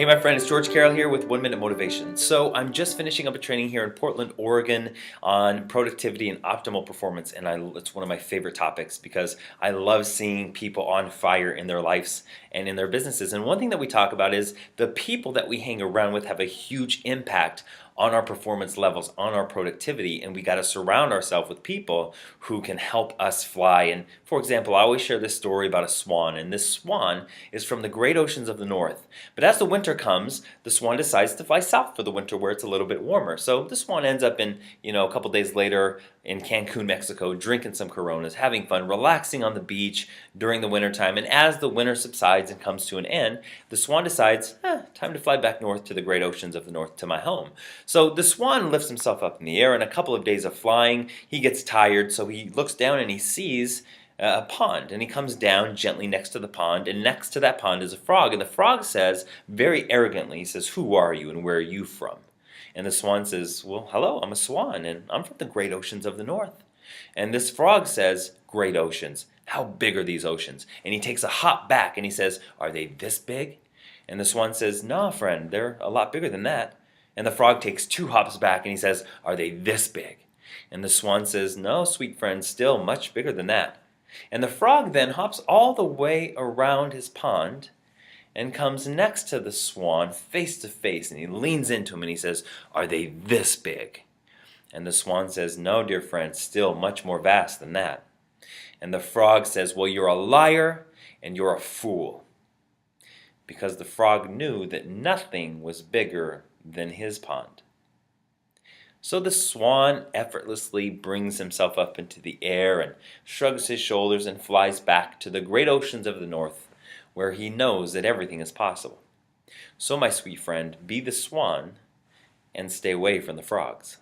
Hey my friend, it's George Carroll here with 1 Minute Motivation. So I'm just finishing up a training here in Portland, Oregon on productivity and optimal performance, and it's one of my favorite topics because I love seeing people on fire in their lives and in their businesses. And one thing that we talk about is the people that we hang around with have a huge impact on our performance levels, on our productivity, and we got to surround ourselves with people who can help us fly. And for example, I always share this story about a swan, and this swan is from the great oceans of the north. But as the winter comes, the swan decides to fly south for the winter where it's a little bit warmer. So the swan ends up in, a couple days later in Cancun, Mexico, drinking some Coronas, having fun, relaxing on the beach during the winter time. And as the winter subsides and comes to an end, the swan decides, time to fly back north to the great oceans of the north to my home. So the swan lifts himself up in the air, and a couple of days of flying, he gets tired, so he looks down and he sees a pond, and he comes down gently next to the pond, and next to that pond is a frog, and the frog says very arrogantly, he says, "Who are you and where are you from?" And the swan says, "Well, hello, I'm a swan, and I'm from the great oceans of the north." And this frog says, "Great oceans, how big are these oceans?" And he takes a hop back and he says, "Are they this big?" And the swan says, "Nah, friend, they're a lot bigger than that." And the frog takes two hops back and he says, "Are they this big?" And the swan says, "No, sweet friend, still much bigger than that." And the frog then hops all the way around his pond and comes next to the swan face to face, and he leans into him and he says, "Are they this big?" And the swan says, "No, dear friend, still much more vast than that." And the frog says, "Well, you're a liar and you're a fool." Because the frog knew that nothing was bigger than his pond. So the swan effortlessly brings himself up into the air and shrugs his shoulders and flies back to the great oceans of the north, where he knows that everything is possible. So my sweet friend, be the swan and stay away from the frogs.